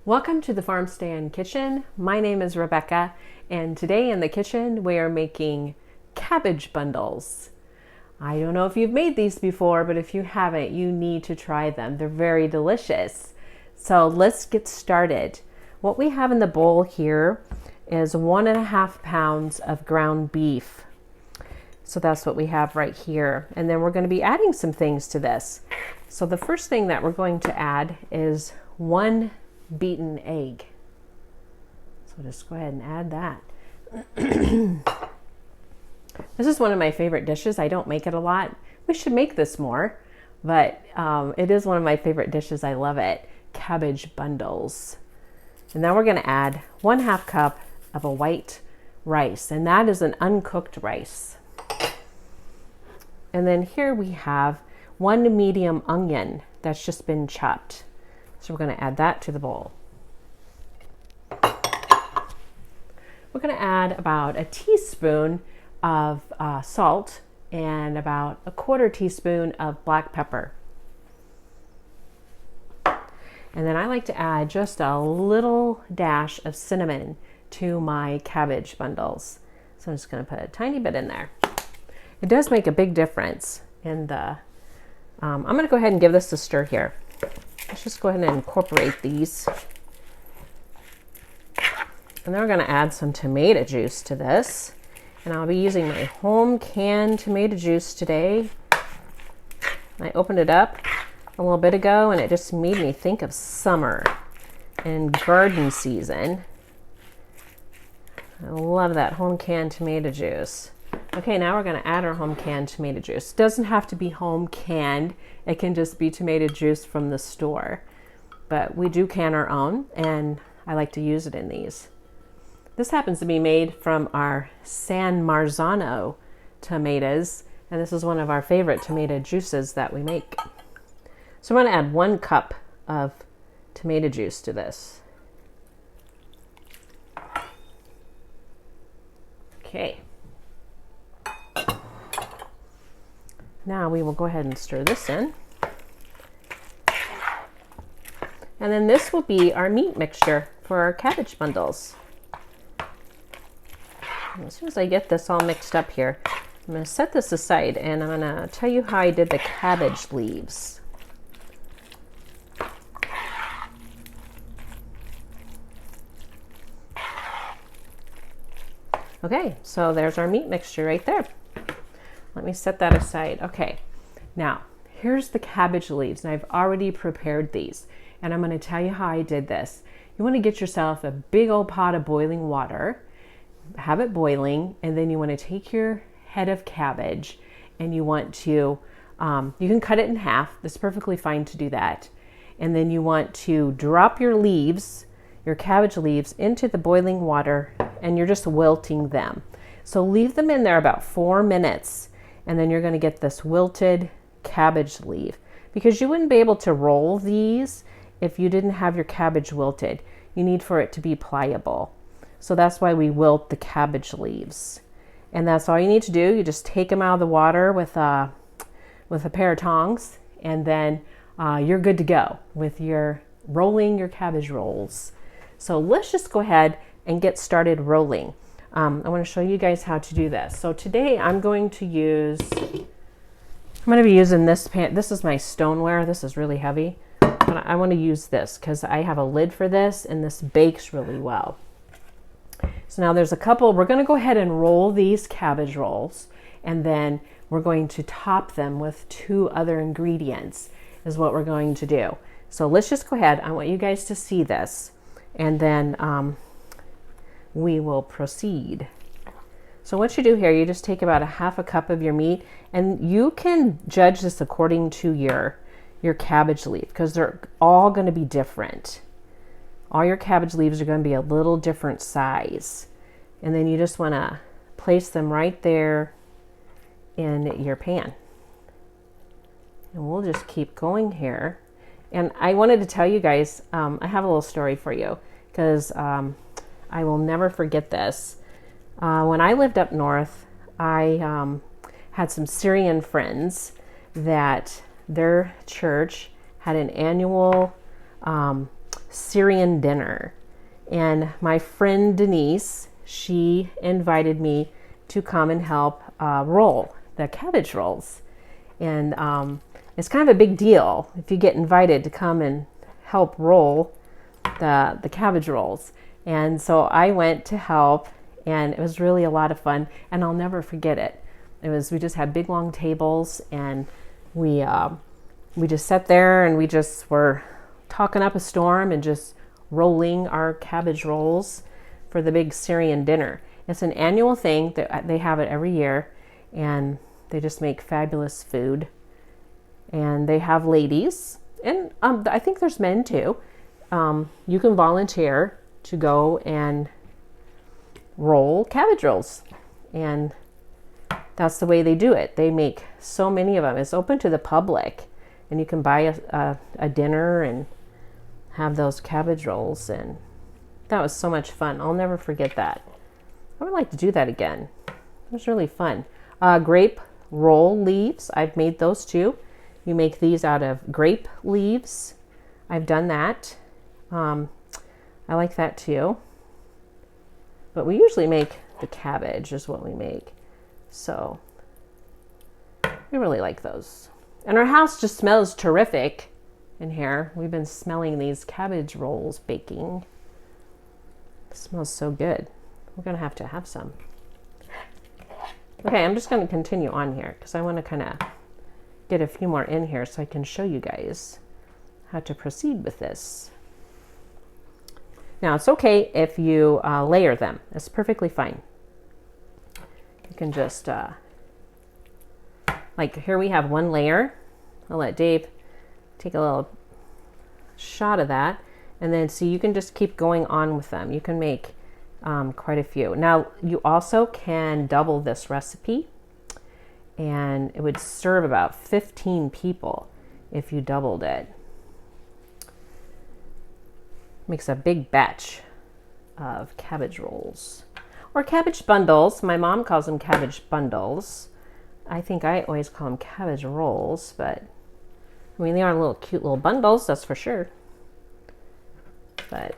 Welcome to the Farm Stand Kitchen. My name is Rebecca, and today in the kitchen we are making cabbage bundles. I don't know if you've made these before, but if you haven't, you need to try them. They're very delicious. So let's get started. What we have in the bowl here is 1.5 pounds of ground beef. So that's what we have right here. And then we're going to be adding some things to this. So the first thing that we're going to add is 1 beaten egg. So just go ahead and add that. This is one of my favorite dishes. I don't make it a lot. We should make this more, but it is one of my favorite dishes. I love it. Cabbage bundles. And now we're going to add 1/2 cup of a white rice, and that is an uncooked rice. And then here we have 1 medium onion that's just been chopped. So we're going to add that to the bowl. We're going to add about a teaspoon of salt and about a 1/4 teaspoon of black pepper. And then I like to add just a little dash of cinnamon to my cabbage bundles. So I'm just going to put a tiny bit in there. It does make a big difference in the, I'm going to go ahead and give this a stir here. Let's just go ahead and incorporate these. And then we're going to add some tomato juice to this. And I'll be using my home canned tomato juice today. I opened it up a little bit ago and it just made me think of summer and garden season. I love that home canned tomato juice. Okay, now we're going to add our home canned tomato juice. It doesn't have to be home canned. It can just be tomato juice from the store. But we do can our own, and I like to use it in these. This happens to be made from our San Marzano tomatoes, and this is one of our favorite tomato juices that we make. So I'm going to add 1 cup of tomato juice to this. Okay. Now we will go ahead and stir this in. And then this will be our meat mixture for our cabbage bundles. And as soon as I get this all mixed up here, I'm going to set this aside and I'm going to tell you how I did the cabbage leaves. Okay, so there's our meat mixture right there. Let me set that aside. Okay, now here's the cabbage leaves, and I've already prepared these, and I'm going to tell you how I did this. You want to get yourself a big old pot of boiling water, have it boiling, and then you want to take your head of cabbage and you want to, you can cut it in half. It's perfectly fine to do that. And then you want to drop your leaves, your cabbage leaves, into the boiling water, and you're just wilting them. So leave them in there about 4 minutes. And then you're going to get this wilted cabbage leaf, because you wouldn't be able to roll these if you didn't have your cabbage wilted. You need for it to be pliable. So that's why we wilt the cabbage leaves. And that's all you need to do. You just take them out of the water with a pair of tongs, and then you're good to go with your rolling your cabbage rolls. So let's just go ahead and get started rolling. I want to show you guys how to do this. So today I'm going to be using this pan. This is my stoneware. This is really heavy, but I want to use this because I have a lid for this and this bakes really well. So now there's a couple, we're going to go ahead and roll these cabbage rolls, and then we're going to top them with 2 other ingredients is what we're going to do. So let's just go ahead. I want you guys to see this, and then we will proceed. So what you do here, you just take about a 1/2 cup of your meat, and you can judge this according to your cabbage leaf, because they're all going to be different. All your cabbage leaves are going to be a little different size. And then you just want to place them right there in your pan. And we'll just keep going here. And I wanted to tell you guys, I have a little story for you, because I will never forget this. When I lived up north, I had some Syrian friends that their church had an annual Syrian dinner. And my friend Denise, she invited me to come and help roll the cabbage rolls. And it's kind of a big deal if you get invited to come and help roll the cabbage rolls. And so I went to help, and it was really a lot of fun, and I'll never forget it. We just had big long tables, and we just sat there and we just were talking up a storm and just rolling our cabbage rolls for the big Syrian dinner. It's an annual thing that they have it every year, and they just make fabulous food. And they have ladies, and I think there's men too. You can volunteer to go and roll cabbage rolls, and that's the way they do it. They make so many of them. It's open to the public, and you can buy a dinner and have those cabbage rolls, and that was so much fun. I'll never forget that. I would like to do that again. It was really fun. Grape roll leaves, I've made those too. You make these out of grape leaves. I've done that. I like that too. But we usually make the cabbage is what we make. So we really like those. And our house just smells terrific in here. We've been smelling these cabbage rolls baking. It smells so good. We're going to have some. Okay, I'm just going to continue on here because I want to kind of get a few more in here so I can show you guys how to proceed with this. Now, it's okay if you layer them. It's perfectly fine. You can just, like here we have one layer. I'll let Dave take a little shot of that. And then, so you can just keep going on with them. You can make quite a few. Now, you also can double this recipe, and it would serve about 15 people if you doubled it. Makes a big batch of cabbage rolls. Or cabbage bundles. My mom calls them cabbage bundles. I think I always call them cabbage rolls, but I mean, they are little cute little bundles, that's for sure. But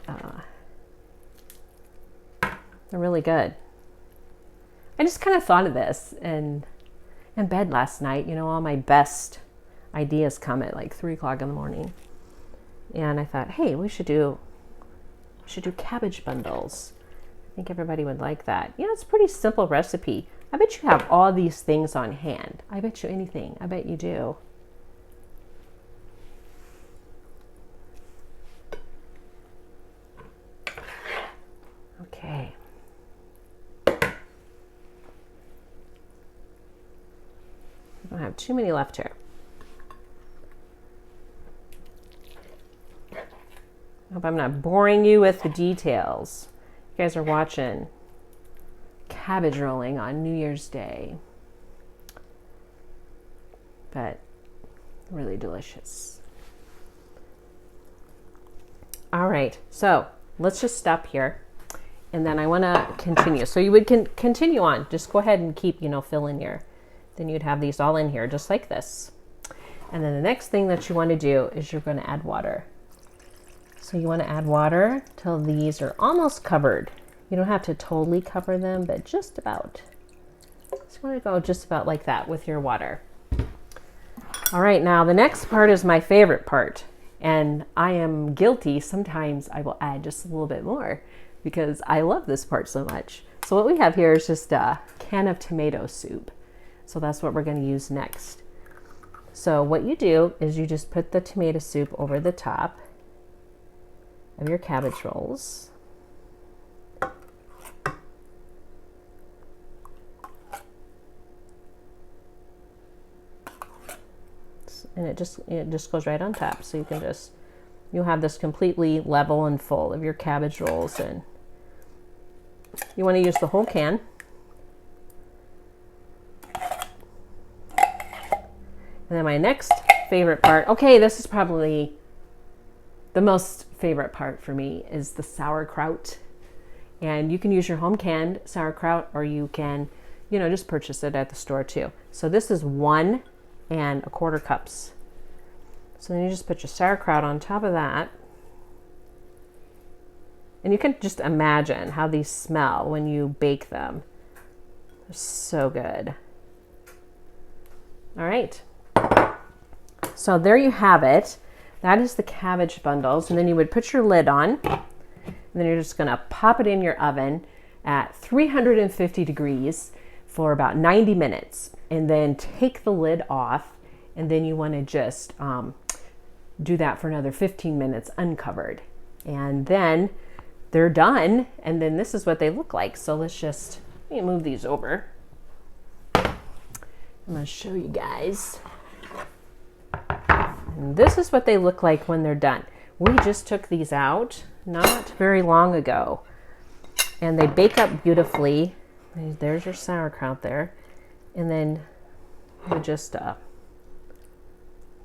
they're really good. I just kind of thought of this in bed last night. You know, all my best ideas come at like 3 o'clock in the morning. And I thought, hey, we should do cabbage bundles. I think everybody would like that. Yeah, it's a pretty simple recipe. I bet you have all these things on hand. I bet you anything. I bet you do. Okay. I don't have too many left here. I hope I'm not boring you with the details. You guys are watching cabbage rolling on New Year's Day. But really delicious. All right, so let's just stop here. And then I want to continue. So you would continue on. Just go ahead and keep, fill in your, then you'd have these all in here just like this. And then the next thing that you want to do is you're going to add water. So you want to add water till these are almost covered. You don't have to totally cover them, but just about. Just want to go just about like that with your water. All right, now the next part is my favorite part. And I am guilty. Sometimes I will add just a little bit more because I love this part so much. So what we have here is just a can of tomato soup. So that's what we're going to use next. So what you do is you just put the tomato soup over the top of your cabbage rolls. And it just goes right on top. So you'll have this completely level and full of your cabbage rolls, and you want to use the whole can. And then my next favorite part, okay, this is probably the most favorite part for me, is the sauerkraut. And you can use your home canned sauerkraut, or you can, just purchase it at the store too. So this is 1 1/4 cups. So then you just put your sauerkraut on top of that. And you can just imagine how these smell when you bake them. They're so good. All right. So there you have it. That is the cabbage bundles. And then you would put your lid on. And then you're just going to pop it in your oven at 350 degrees for about 90 minutes. And then take the lid off. And then you want to just do that for another 15 minutes uncovered. And then they're done. And then this is what they look like. So let me move these over. I'm going to show you guys. And this is what they look like when they're done. We just took these out not very long ago. And they bake up beautifully. There's your sauerkraut there. And then you just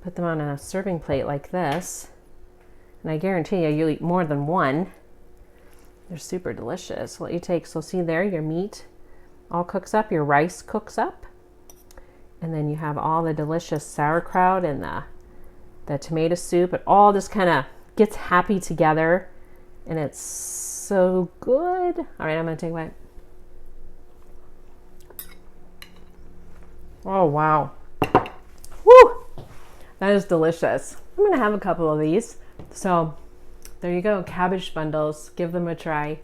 put them on a serving plate like this. And I guarantee you'll eat more than one. They're super delicious. What you take, so see there, your meat all cooks up, your rice cooks up. And then you have all the delicious sauerkraut and the tomato soup. It all just kind of gets happy together. And it's so good. All right, I'm going to take a bite. Oh, wow. Woo! That is delicious. I'm going to have a couple of these. So there you go, cabbage bundles. Give them a try.